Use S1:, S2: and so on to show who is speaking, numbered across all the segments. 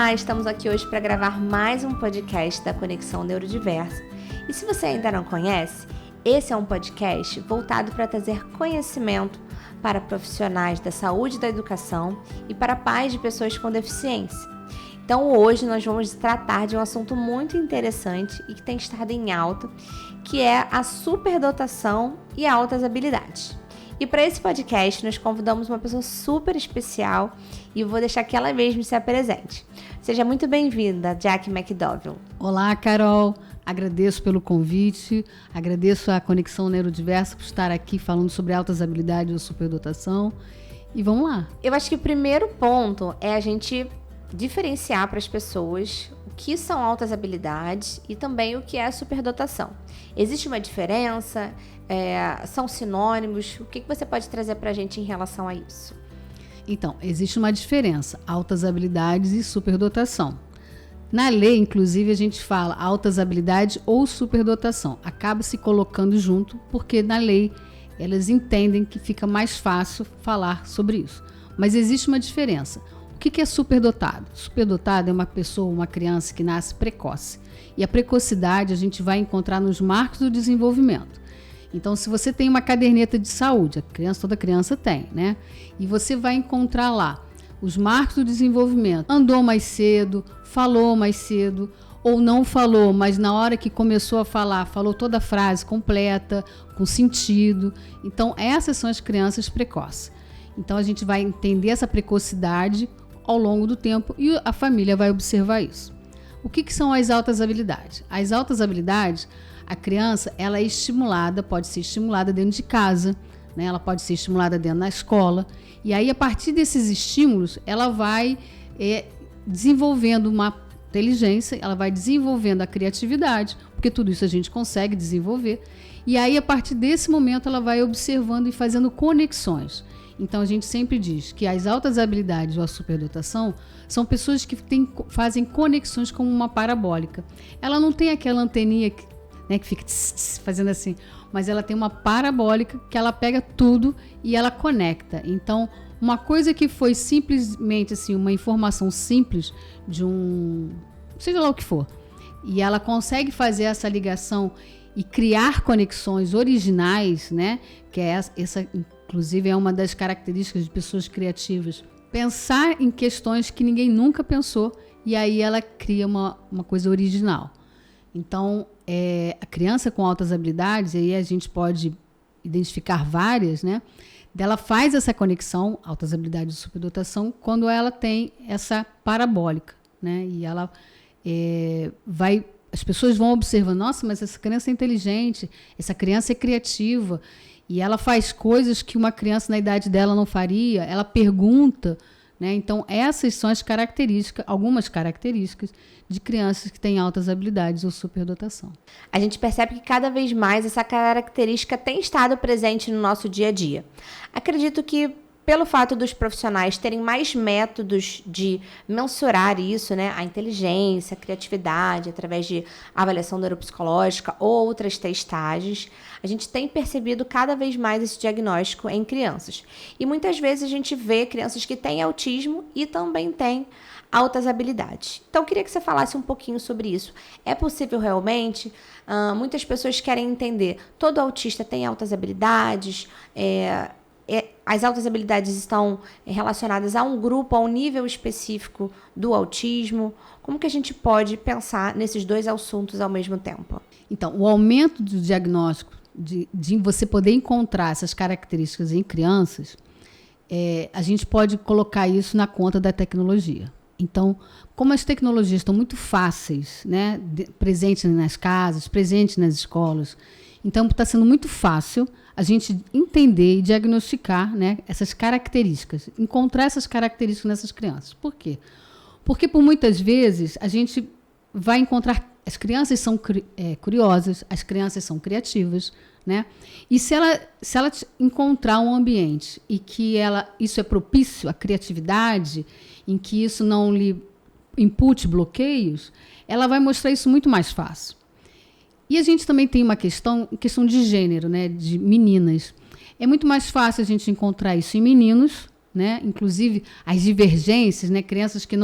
S1: Olá, estamos aqui hoje para gravar mais um podcast da Conexão Neurodiverso. E se você ainda não conhece, esse é um podcast voltado para trazer conhecimento para profissionais da saúde e da educação e para pais de pessoas com deficiência. Então hoje nós vamos tratar de um assunto muito interessante e que tem estado em alta, que é a superdotação e altas habilidades. E para esse podcast nós convidamos uma pessoa super especial e eu vou deixar que ela mesma se apresente. Seja muito bem-vinda, Jack McDowell.
S2: Olá, Carol. Agradeço pelo convite, agradeço a Conexão Neurodiversa por estar aqui falando sobre altas habilidades ou superdotação. E vamos lá.
S1: Eu acho que o primeiro ponto é a gente diferenciar para as pessoas o que são altas habilidades e também o que é superdotação. Existe uma diferença? São sinônimos? O que você pode trazer para a gente em relação a isso?
S2: Então, existe uma diferença, altas habilidades e superdotação. Na lei, inclusive, a gente fala altas habilidades ou superdotação. Acaba se colocando junto, porque na lei elas entendem que fica mais fácil falar sobre isso. Mas existe uma diferença. O que é superdotado? Superdotado é uma pessoa, uma criança que nasce precoce. E a precocidade a gente vai encontrar nos marcos do desenvolvimento. Então, se você tem uma caderneta de saúde, toda criança tem, né? E você vai encontrar lá os marcos do desenvolvimento. Andou mais cedo, falou mais cedo, ou não falou, mas na hora que começou a falar, falou toda a frase completa, com sentido. Então, essas são as crianças precoces. Então, a gente vai entender essa precocidade ao longo do tempo e a família vai observar isso. O que são as altas habilidades? As altas habilidades, a criança, ela é estimulada, pode ser estimulada dentro de casa, né? Ela pode ser estimulada dentro da escola. E aí, a partir desses estímulos, ela vai desenvolvendo uma inteligência, ela vai desenvolvendo a criatividade, porque tudo isso a gente consegue desenvolver. E aí, a partir desse momento, ela vai observando e fazendo conexões. Então, a gente sempre diz que as altas habilidades ou a superdotação são pessoas que fazem conexões como uma parabólica. Ela não tem aquela anteninha que fica fazendo assim, mas ela tem uma parabólica que ela pega tudo e ela conecta. Então, uma coisa que foi simplesmente assim, uma informação simples de seja lá o que for, e ela consegue fazer essa ligação e criar conexões originais, né? Que é essa, inclusive, é uma das características de pessoas criativas. Pensar em questões que ninguém nunca pensou e aí ela cria uma coisa original. Então, a criança com altas habilidades, aí a gente pode identificar várias, né? Ela faz essa conexão, altas habilidades de superdotação, quando ela tem essa parabólica, né? E ela as pessoas vão observando, nossa, mas essa criança é inteligente, essa criança é criativa, e ela faz coisas que uma criança na idade dela não faria, ela pergunta, né? Então, essas são as algumas características de crianças que têm altas habilidades ou superdotação.
S1: A gente percebe que cada vez mais essa característica tem estado presente no nosso dia a dia. Acredito que pelo fato dos profissionais terem mais métodos de mensurar isso, né, a inteligência, a criatividade, através de avaliação neuropsicológica ou outras testagens, a gente tem percebido cada vez mais esse diagnóstico em crianças. E muitas vezes a gente vê crianças que têm autismo e também têm altas habilidades. Então, eu queria que você falasse um pouquinho sobre isso. É possível realmente? Muitas pessoas querem entender, todo autista tem altas habilidades? As altas habilidades estão relacionadas a um grupo, a um nível específico do autismo? Como que a gente pode pensar nesses dois assuntos ao mesmo tempo?
S2: Então, o aumento do diagnóstico, de você poder encontrar essas características em crianças, a gente pode colocar isso na conta da tecnologia. Então, como as tecnologias estão muito fáceis, né, presentes nas casas, presentes nas escolas, então está sendo muito fácil a gente entender e diagnosticar, né, essas características, encontrar essas características nessas crianças. Por quê? Porque por muitas vezes a gente vai encontrar, as crianças são curiosas, as crianças são criativas, né? E se ela encontrar um ambiente e que isso é propício à criatividade, em que isso não lhe impute bloqueios, ela vai mostrar isso muito mais fácil. E a gente também tem uma questão de gênero, né, de meninas. É muito mais fácil a gente encontrar isso em meninos né? Inclusive as divergências, né? Crianças que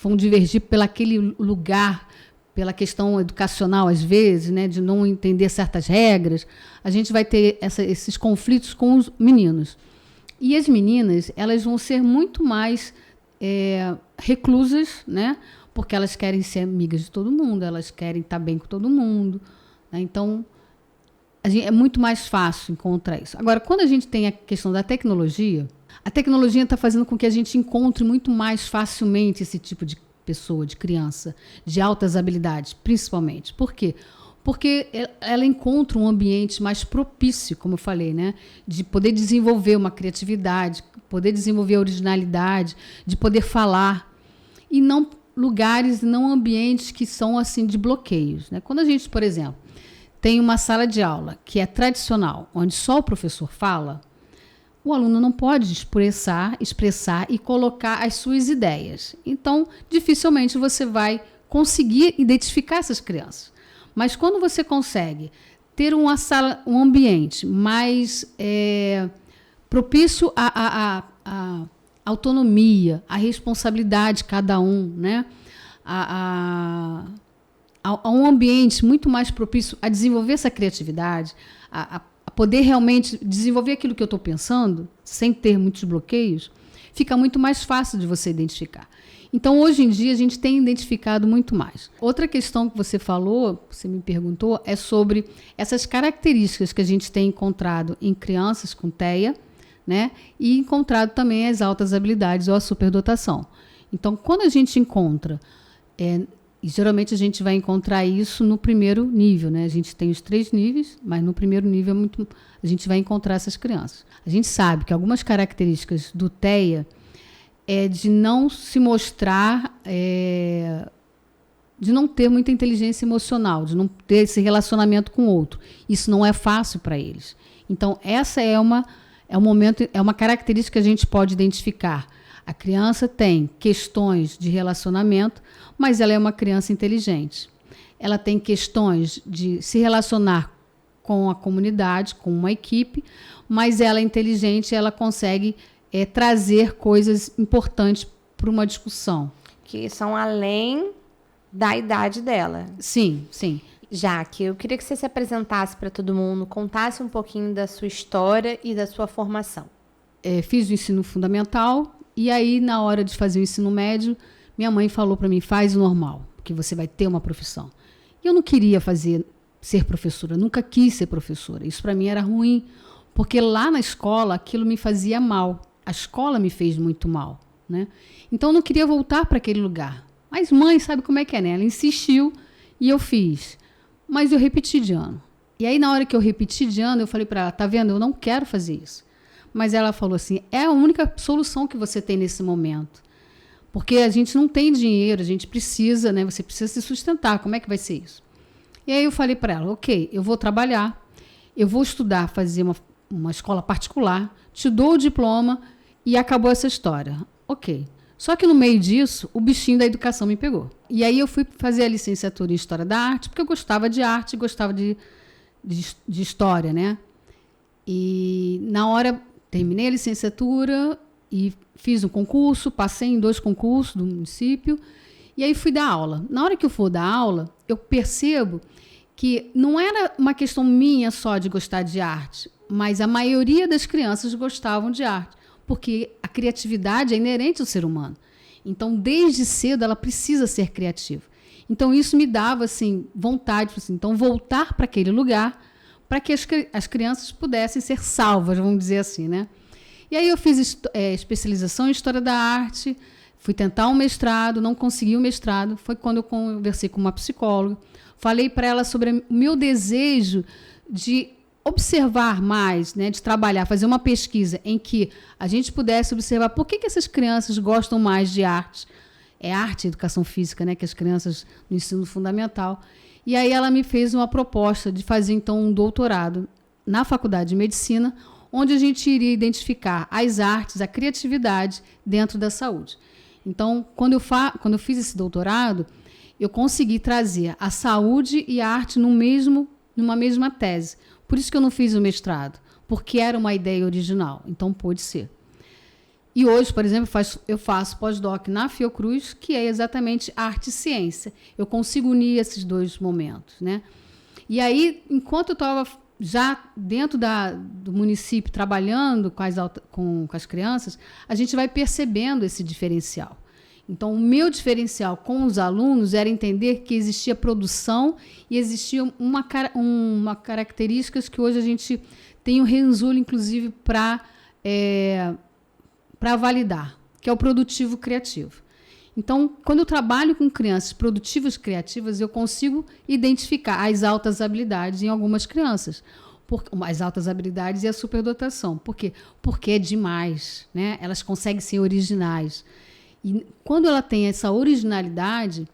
S2: vão divergir pelaquele lugar, pela questão educacional, às vezes, né? De não entender certas regras. A gente vai ter esses conflitos com os meninos. E as meninas, elas vão ser muito mais reclusas, né? Porque elas querem ser amigas de todo mundo, elas querem estar bem com todo mundo, né? Então, é muito mais fácil encontrar isso. Agora, quando a gente tem a questão da tecnologia, a tecnologia está fazendo com que a gente encontre muito mais facilmente esse tipo de pessoa, de criança, de altas habilidades, principalmente. Por quê? Porque ela encontra um ambiente mais propício, como eu falei, né? De poder desenvolver uma criatividade, poder desenvolver a originalidade, de poder falar, e não lugares, não ambientes que são assim de bloqueios, né? Quando a gente, por exemplo, tem uma sala de aula que é tradicional, onde só o professor fala, o aluno não pode expressar e colocar as suas ideias. Então, dificilmente você vai conseguir identificar essas crianças. Mas quando você consegue ter uma sala, um ambiente mais propício à autonomia, à responsabilidade de cada um, né? A um ambiente muito mais propício a desenvolver essa criatividade, a poder realmente desenvolver aquilo que eu estou pensando, sem ter muitos bloqueios, fica muito mais fácil de você identificar. Então, hoje em dia, a gente tem identificado muito mais. Outra questão que você falou, você me perguntou, é sobre essas características que a gente tem encontrado em crianças com TEA, né? E encontrado também as altas habilidades ou a superdotação. Então, quando a gente encontra, e geralmente a gente vai encontrar isso no primeiro nível, né? A gente tem os 3 níveis, mas no primeiro nível a gente vai encontrar essas crianças. A gente sabe que algumas características do TEA é de não se mostrar, de não ter muita inteligência emocional, de não ter esse relacionamento com o outro. Isso não é fácil para eles. Então, essa é uma característica que a gente pode identificar. A criança tem questões de relacionamento, mas ela é uma criança inteligente. Ela tem questões de se relacionar com a comunidade, com uma equipe, mas ela é inteligente, ela consegue trazer coisas importantes para uma discussão.
S1: Que são além da idade dela.
S2: Sim, sim.
S1: Jaque, eu queria que você se apresentasse para todo mundo, contasse um pouquinho da sua história e da sua formação.
S2: Fiz o ensino fundamental e aí, na hora de fazer o ensino médio, minha mãe falou para mim, faz o normal, porque você vai ter uma profissão. E eu não queria ser professora, nunca quis ser professora. Isso para mim era ruim, porque lá na escola aquilo me fazia mal. A escola me fez muito mal, né? Então eu não queria voltar para aquele lugar. Mas mãe sabe como é que é, né? Ela insistiu e eu fiz. Mas eu repeti de ano. E aí, na hora que eu repeti de ano, eu falei para ela, tá vendo? Eu não quero fazer isso. Mas ela falou assim, é a única solução que você tem nesse momento. Porque a gente não tem dinheiro, a gente precisa, né? Você precisa se sustentar, como é que vai ser isso? E aí eu falei para ela, ok, eu vou trabalhar, eu vou estudar, fazer uma escola particular, te dou o diploma e acabou essa história. Ok. Só que no meio disso, o bichinho da educação me pegou. E aí eu fui fazer a licenciatura em História da Arte, porque eu gostava de arte, gostava de história, né? E na hora, terminei a licenciatura e fiz um concurso, passei em 2 concursos do município, e aí fui dar aula. Na hora que eu for dar aula, eu percebo que não era uma questão minha só de gostar de arte, mas a maioria das crianças gostavam de arte, porque a criatividade é inerente ao ser humano. Então, desde cedo, ela precisa ser criativa. Então, isso me dava assim, vontade, assim, então, voltar para aquele lugar para que as crianças pudessem ser salvas, vamos dizer assim, né? E aí eu fiz especialização em História da Arte, fui tentar um mestrado, não consegui o mestrado. Foi quando eu conversei com uma psicóloga, falei para ela sobre o meu desejo de observar mais, né, de trabalhar, fazer uma pesquisa em que a gente pudesse observar por que essas crianças gostam mais de arte. É arte e educação física, né, que as crianças no ensino fundamental. E aí ela me fez uma proposta de fazer, então, um doutorado na Faculdade de Medicina, onde a gente iria identificar as artes, a criatividade dentro da saúde. Então, quando eu fiz esse doutorado, eu consegui trazer a saúde e a arte numa mesma tese. Por isso que eu não fiz o mestrado, porque era uma ideia original. Então, pôde ser. E hoje, por exemplo, eu faço pós-doc na Fiocruz, que é exatamente arte e ciência. Eu consigo unir esses dois momentos, né? E aí, enquanto eu estava já dentro do município, trabalhando com as crianças, a gente vai percebendo esse diferencial. Então, o meu diferencial com os alunos era entender que existia produção e existia uma características que hoje a gente tem o Renzulli, inclusive, para validar, que é o produtivo criativo. Então, quando eu trabalho com crianças produtivas criativas, eu consigo identificar as altas habilidades em algumas crianças. As altas habilidades e a superdotação. Por quê? Porque é demais, né? Elas conseguem ser originais. E quando ela tem essa originalidade,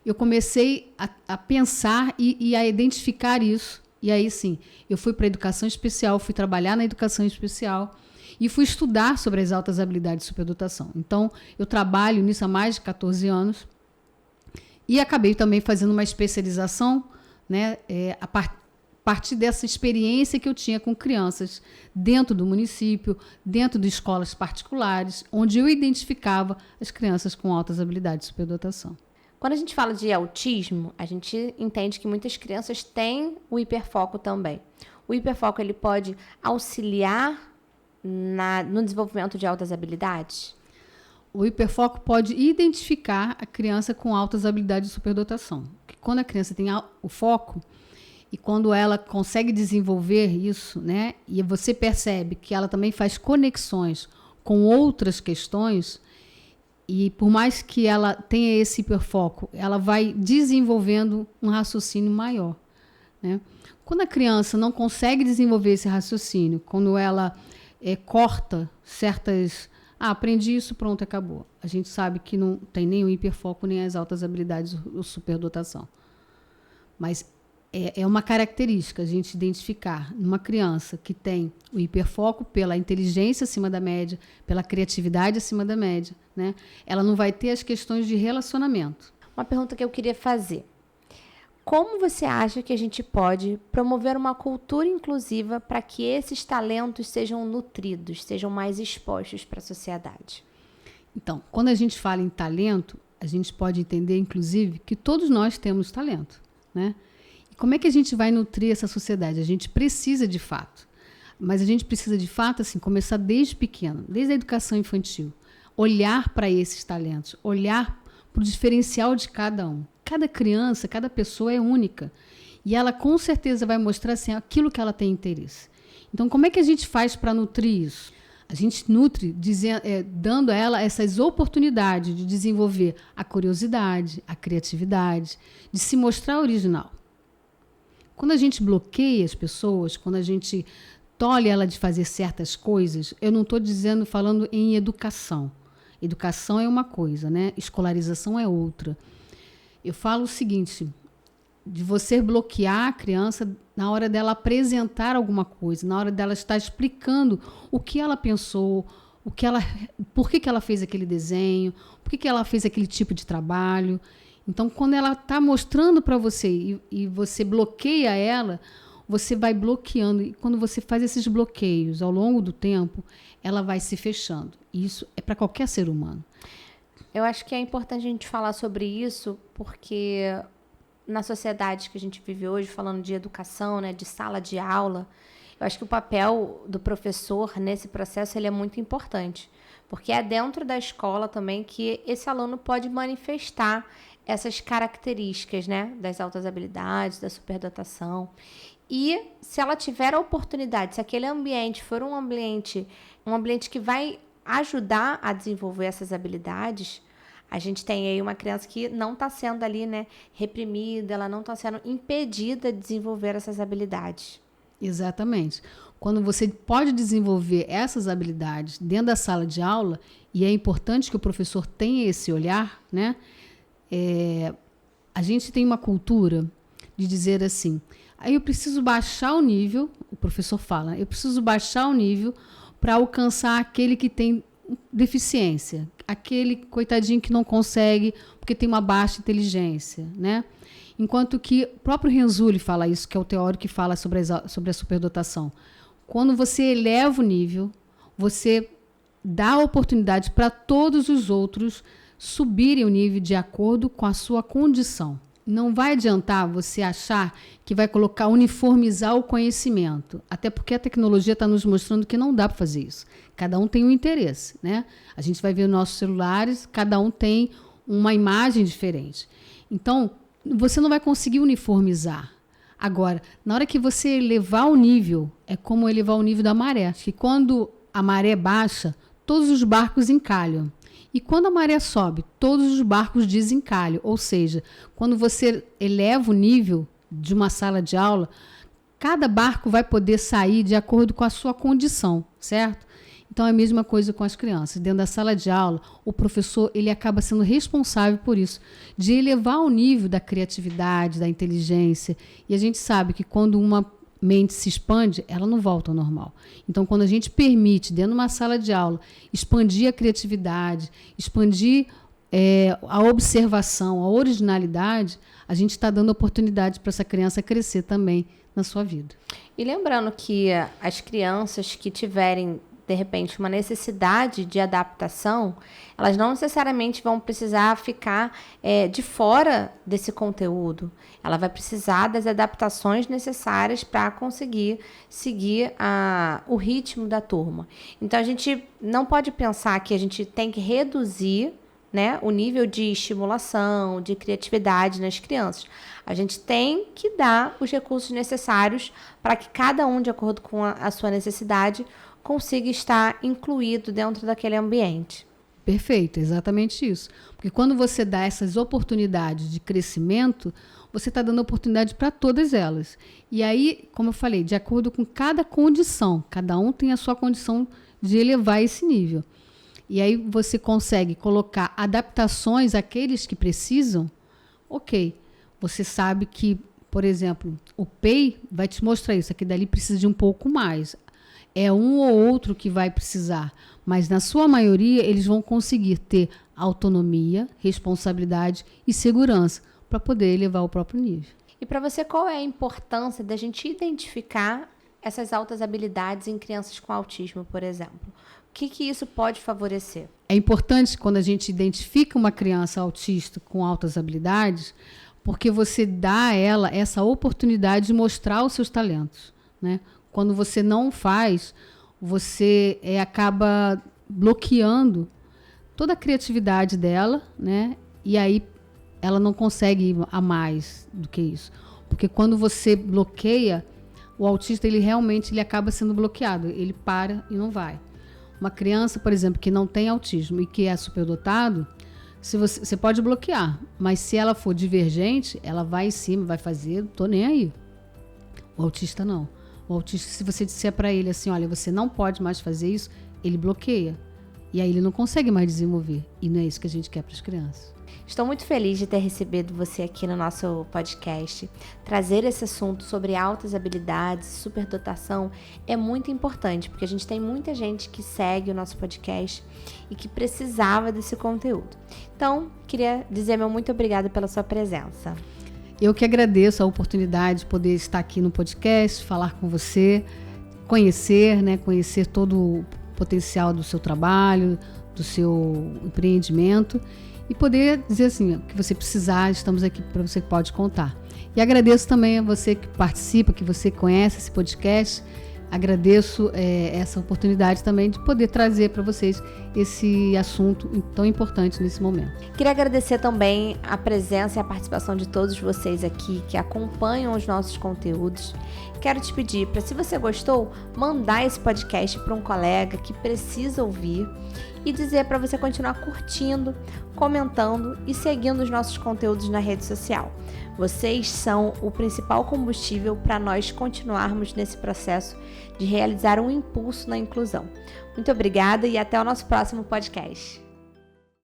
S2: eu comecei a pensar e a identificar isso. E aí, sim, eu fui para a educação especial, fui trabalhar na educação especial e fui estudar sobre as altas habilidades de superdotação. Então, eu trabalho nisso há mais de 14 anos e acabei também fazendo uma especialização, né, a partir dessa experiência que eu tinha com crianças dentro do município, dentro de escolas particulares, onde eu identificava as crianças com altas habilidades de superdotação.
S1: Quando a gente fala de autismo, a gente entende que muitas crianças têm o hiperfoco também. O hiperfoco ele pode auxiliar no desenvolvimento de altas habilidades?
S2: O hiperfoco pode identificar a criança com altas habilidades de superdotação. Porque quando a criança tem o foco e quando ela consegue desenvolver isso, né, e você percebe que ela também faz conexões com outras questões, e por mais que ela tenha esse hiperfoco, ela vai desenvolvendo um raciocínio maior, né? Quando a criança não consegue desenvolver esse raciocínio, quando ela corta certas... aprendi isso, pronto, acabou. A gente sabe que não tem nem o hiperfoco, nem as altas habilidades ou superdotação. Mas é uma característica a gente identificar numa criança que tem o hiperfoco pela inteligência acima da média, pela criatividade acima da média, né? Ela não vai ter as questões de relacionamento.
S1: Uma pergunta que eu queria fazer. Como você acha que a gente pode promover uma cultura inclusiva para que esses talentos sejam nutridos, sejam mais expostos para a sociedade?
S2: Então, quando a gente fala em talento, a gente pode entender, inclusive, que todos nós temos talento, né? E como é que a gente vai nutrir essa sociedade? A gente precisa de fato. Mas a gente precisa de fato, assim, começar desde pequeno, desde a educação infantil. Olhar para esses talentos, olhar para o diferencial de cada um. Cada criança, cada pessoa é única. E ela com certeza vai mostrar assim, aquilo que ela tem interesse. Então, como é que a gente faz para nutrir isso? A gente nutre dando a ela essas oportunidades de desenvolver a curiosidade, a criatividade, de se mostrar original. Quando a gente bloqueia as pessoas, quando a gente tolhe ela de fazer certas coisas, eu não estou falando em educação. Educação é uma coisa, né? Escolarização é outra. Eu falo o seguinte, de você bloquear a criança na hora dela apresentar alguma coisa, na hora dela estar explicando o que ela pensou, por que ela fez aquele desenho, por que ela fez aquele tipo de trabalho. Então, quando ela está mostrando para você e você bloqueia ela, você vai bloqueando. E quando você faz esses bloqueios ao longo do tempo, ela vai se fechando. E isso é para qualquer ser humano.
S1: Eu acho que é importante a gente falar sobre isso, porque na sociedade que a gente vive hoje, falando de educação, né, de sala de aula, eu acho que o papel do professor nesse processo ele é muito importante, porque é dentro da escola também que esse aluno pode manifestar essas características, né, das altas habilidades, da superdotação. E se ela tiver a oportunidade, se aquele ambiente for um ambiente que vai ajudar a desenvolver essas habilidades, a gente tem aí uma criança que não está sendo ali, né, reprimida, ela não está sendo impedida de desenvolver essas habilidades.
S2: Exatamente. Quando você pode desenvolver essas habilidades dentro da sala de aula, e é importante que o professor tenha esse olhar, né? A gente tem uma cultura de dizer assim, aí eu preciso baixar o nível, o professor fala, eu preciso baixar o nível para alcançar aquele que tem deficiência, aquele coitadinho que não consegue porque tem uma baixa inteligência, né? Enquanto que o próprio Renzulli fala isso, que é o teórico que fala sobre a superdotação. Quando você eleva o nível, você dá oportunidade para todos os outros subirem o nível de acordo com a sua condição. Não vai adiantar você achar que vai uniformizar o conhecimento, até porque a tecnologia está nos mostrando que não dá para fazer isso. Cada um tem um interesse, né? A gente vai ver nossos celulares, cada um tem uma imagem diferente. Então, você não vai conseguir uniformizar. Agora, na hora que você elevar o nível, é como elevar o nível da maré. Que quando a maré baixa, todos os barcos encalham. E quando a maré sobe, todos os barcos desencalham. Ou seja, quando você eleva o nível de uma sala de aula, cada barco vai poder sair de acordo com a sua condição, certo? Então, é a mesma coisa com as crianças. Dentro da sala de aula, o professor ele acaba sendo responsável por isso, de elevar o nível da criatividade, da inteligência. E a gente sabe que quando uma mente se expande, ela não volta ao normal. Então, quando a gente permite, dentro de uma sala de aula, expandir a criatividade, expandir a observação, a originalidade, a gente está dando oportunidade para essa criança crescer também na sua vida.
S1: E lembrando que as crianças que tiverem, de repente, uma necessidade de adaptação, elas não necessariamente vão precisar ficar de fora desse conteúdo. Ela vai precisar das adaptações necessárias para conseguir seguir o ritmo da turma. Então, a gente não pode pensar que a gente tem que reduzir, né, o nível de estimulação, de criatividade nas crianças. A gente tem que dar os recursos necessários para que cada um, de acordo com a sua necessidade, consiga estar incluído dentro daquele ambiente.
S2: Perfeito, exatamente isso. Porque quando você dá essas oportunidades de crescimento, você está dando oportunidade para todas elas. E aí, como eu falei, de acordo com cada condição, cada um tem a sua condição de elevar esse nível. E aí você consegue colocar adaptações àqueles que precisam. Ok, você sabe que, por exemplo, o PEI vai te mostrar isso, aqui dali precisa de um pouco mais. É um ou outro que vai precisar, mas na sua maioria eles vão conseguir ter autonomia, responsabilidade e segurança para poder elevar o próprio nível.
S1: E para você, qual é a importância da gente identificar essas altas habilidades em crianças com autismo, por exemplo? O que isso pode favorecer?
S2: É importante quando a gente identifica uma criança autista com altas habilidades, porque você dá a ela essa oportunidade de mostrar os seus talentos, né? Quando você não faz, você acaba bloqueando toda a criatividade dela, né? E aí ela não consegue ir a mais do que isso. Porque quando você bloqueia, o autista ele realmente acaba sendo bloqueado. Ele para e não vai. Uma criança, por exemplo, que não tem autismo e que é superdotado, você pode bloquear. Mas se ela for divergente, ela vai em cima, vai fazer, tô nem aí. O autista não. O autista, se você disser para ele assim, olha, você não pode mais fazer isso, ele bloqueia. E aí ele não consegue mais desenvolver. E não é isso que a gente quer para as crianças.
S1: Estou muito feliz de ter recebido você aqui no nosso podcast. Trazer esse assunto sobre altas habilidades, superdotação, é muito importante, porque a gente tem muita gente que segue o nosso podcast e que precisava desse conteúdo. Então, queria dizer meu muito obrigada pela sua presença.
S2: Eu que agradeço a oportunidade de poder estar aqui no podcast, falar com você, conhecer todo o potencial do seu trabalho, do seu empreendimento e poder dizer assim, o que você precisar, estamos aqui para você que pode contar. E agradeço também a você que participa, que você conhece esse podcast. Agradeço essa oportunidade também de poder trazer para vocês esse assunto tão importante nesse momento.
S1: Queria agradecer também a presença e a participação de todos vocês aqui que acompanham os nossos conteúdos. Quero te pedir para, se você gostou, mandar esse podcast para um colega que precisa ouvir e dizer para você continuar curtindo, comentando e seguindo os nossos conteúdos na rede social. Vocês são o principal combustível para nós continuarmos nesse processo de realizar um impulso na inclusão. Muito obrigada e até o nosso próximo podcast.